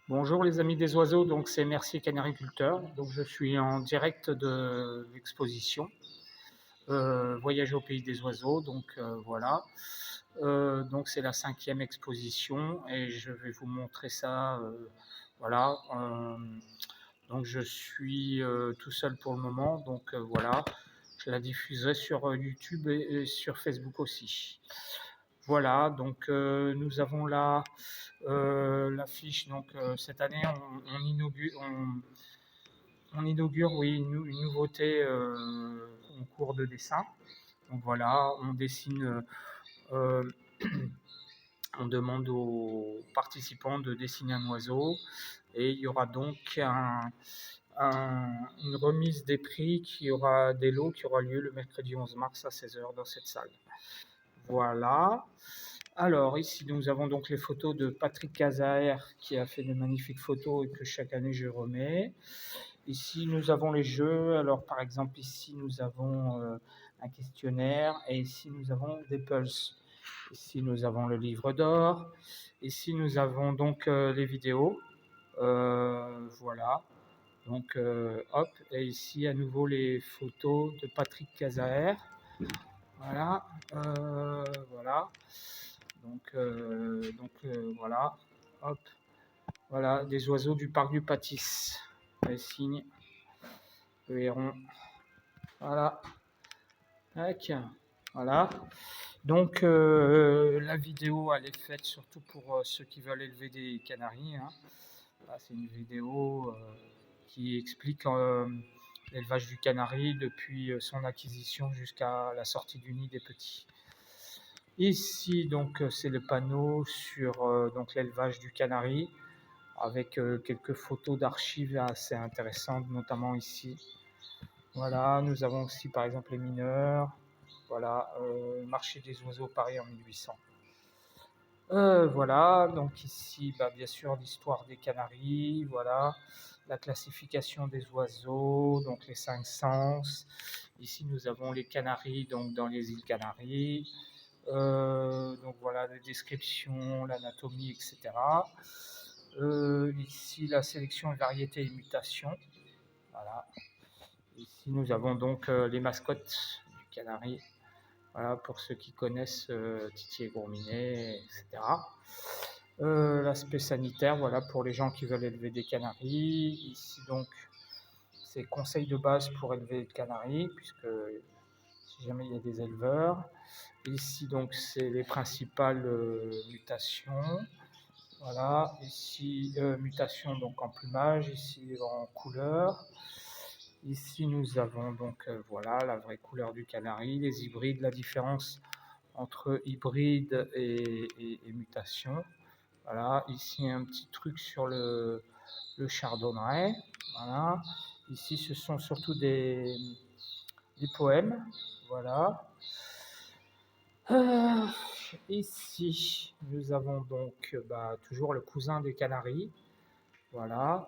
Bonjour les amis des oiseaux, donc c'est Mercier Canariculteur. Donc je suis en direct de l'exposition Voyage au pays des oiseaux. Donc voilà. Donc c'est la cinquième exposition et je vais vous montrer ça. Voilà. Donc je suis tout seul pour le moment. Donc voilà. Je la diffuserai sur YouTube et sur Facebook aussi. Voilà, donc nous avons là l'affiche. Donc cette année, on inaugure, oui, une nouveauté en cours de dessin. Donc voilà, on dessine, euh, on demande aux participants de dessiner un oiseau et il y aura donc une remise des prix qui aura des lots qui aura lieu le mercredi 11 mars à 16 h dans cette salle. Voilà. Alors ici nous avons donc les photos de Patrick Cazaer qui a fait de magnifiques photos et que chaque année je remets. Ici nous avons les jeux. Alors par exemple ici nous avons un questionnaire et ici nous avons des pulses. Ici nous avons le livre d'or. Ici nous avons donc les vidéos. Voilà. Donc hop, et ici à nouveau les photos de Patrick Cazaer. Voilà, voilà. Donc, voilà, hop, voilà, des oiseaux du parc du Pâtis. Les cygnes, le héron, voilà, tac, voilà. Donc, la vidéo, elle est faite surtout pour ceux qui veulent élever des canaris, hein. Là, c'est une vidéo qui explique l'élevage du canari depuis son acquisition jusqu'à la sortie du nid des petits. Ici, donc, c'est le panneau sur donc l'élevage du canari avec quelques photos d'archives assez intéressantes, notamment ici. Voilà, nous avons aussi par exemple les mineurs. Voilà, marché des oiseaux Paris en 1800. Voilà, donc ici, bah, bien sûr, l'histoire des canaris. Voilà, la classification des oiseaux, donc les 5 sens. Ici, nous avons les canaris donc dans les îles Canaries. Donc voilà, les descriptions, l'anatomie, etc. Ici, la sélection, variété et mutation. Voilà. Ici, nous avons donc les mascottes du canari. Voilà, pour ceux qui connaissent Titi et Gourminet, etc. L'aspect sanitaire, voilà, pour les gens qui veulent élever des canaris. Ici, donc, c'est conseils de base pour élever des canaris, puisque si jamais il y a des éleveurs. Ici, donc, c'est les principales mutations. Voilà, ici, mutation donc en plumage, ici en couleur. Ici, nous avons donc voilà la vraie couleur du canari, les hybrides, la différence entre hybride et mutation. Voilà, ici un petit truc sur le chardonneret. Voilà, ici ce sont surtout des poèmes. Voilà. Euh, Ici, nous avons donc toujours le cousin des canaris. Voilà,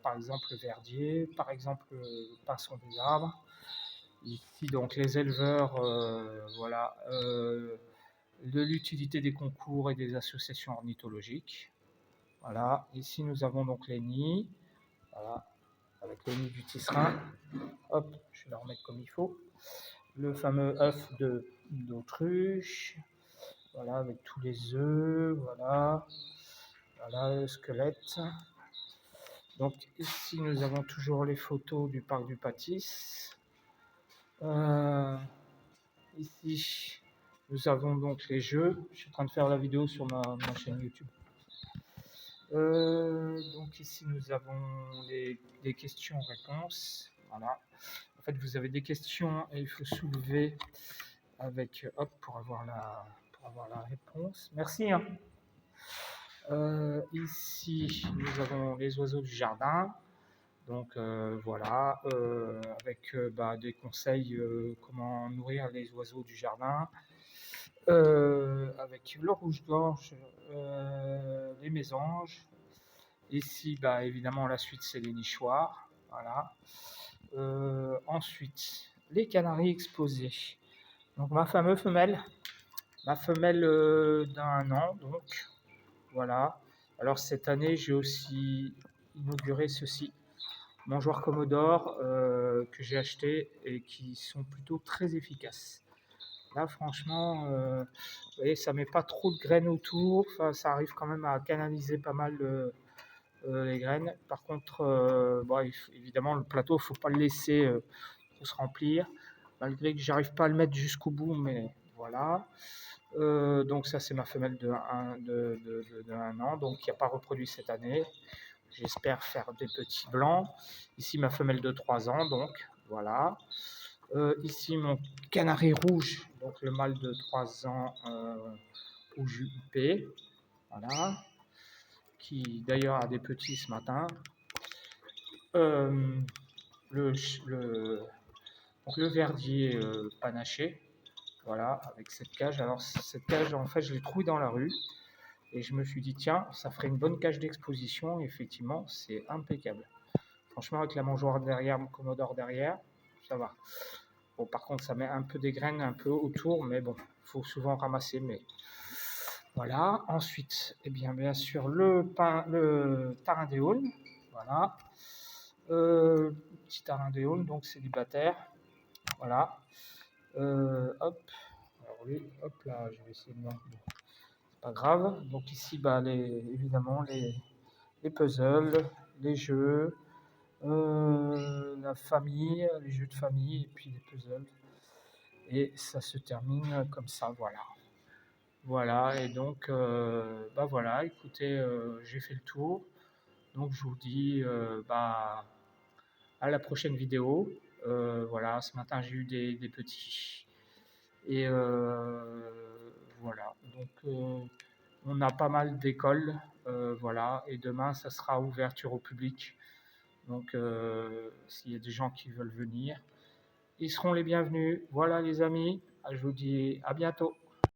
par exemple le verdier, par exemple le pinson des arbres. Ici, donc les éleveurs, voilà, de l'utilité des concours et des associations ornithologiques. Voilà, ici nous avons donc les nids. Voilà, avec le nid du tisserin. Hop, je vais le remettre comme il faut. Le fameux œuf d'autruche. Voilà, avec tous les œufs, voilà. Voilà le squelette. Donc ici nous avons toujours les photos du parc du Pâtis. Ici nous avons donc les jeux. Je suis en train de faire la vidéo sur ma chaîne YouTube. Donc ici nous avons les questions-réponses. Voilà. En fait vous avez des questions et il faut soulever avec hop pour avoir la réponse. Merci, hein. Ici, nous avons les oiseaux du jardin. Donc voilà, avec des conseils comment nourrir les oiseaux du jardin. Avec le rouge-gorge, les mésanges. Ici, évidemment, la suite, c'est les nichoirs. Voilà. Ensuite, les canaris exposés. Donc ma femelle d'1 an, donc voilà. Alors cette année, j'ai aussi inauguré ceci, mangeoires Commodore que j'ai acheté et qui sont plutôt très efficaces. Là, franchement, vous voyez, ça met pas trop de graines autour. Enfin, ça arrive quand même à canaliser pas mal les graines. Par contre, bon, évidemment, le plateau, il faut pas le laisser trop se remplir. Malgré que j'arrive pas à le mettre jusqu'au bout, mais voilà. Donc ça, c'est ma femelle de 1 an, donc qui n'a pas reproduit cette année. J'espère faire des petits blancs. Ici, ma femelle de 3 ans, donc voilà. Ici, mon canari rouge, donc le mâle de 3 ans, rouge huppé, voilà, qui d'ailleurs a des petits ce matin. Euh, le, donc le verdier panaché, voilà, avec cette cage. Alors, cette cage, en fait, je l'ai trouvée dans la rue. Et je me suis dit, tiens, ça ferait une bonne cage d'exposition. Effectivement, c'est impeccable. Franchement, avec la mangeoire derrière, mon Commodore derrière, ça va. Bon, par contre, ça met un peu des graines un peu autour, mais bon, il faut souvent ramasser. Mais voilà. Ensuite, eh bien sûr, le tarin des Aulnes. Voilà. Petit tarin des Aulnes, donc célibataire. Voilà. Hop. Alors oui, hop là, je vais essayer de voir. Bon, c'est pas grave. Donc ici, bah, évidemment, les puzzles, les jeux, la famille, les jeux de famille et puis les puzzles. Et ça se termine comme ça, voilà. Voilà, et donc, bah voilà, écoutez, j'ai fait le tour. Donc je vous dis bah, à la prochaine vidéo. Voilà, ce matin j'ai eu des petits. Et voilà, donc on a pas mal d'écoles. Voilà, et demain ça sera ouverture au public. Donc, s'il y a des gens qui veulent venir, ils seront les bienvenus. Voilà, les amis, je vous dis à bientôt.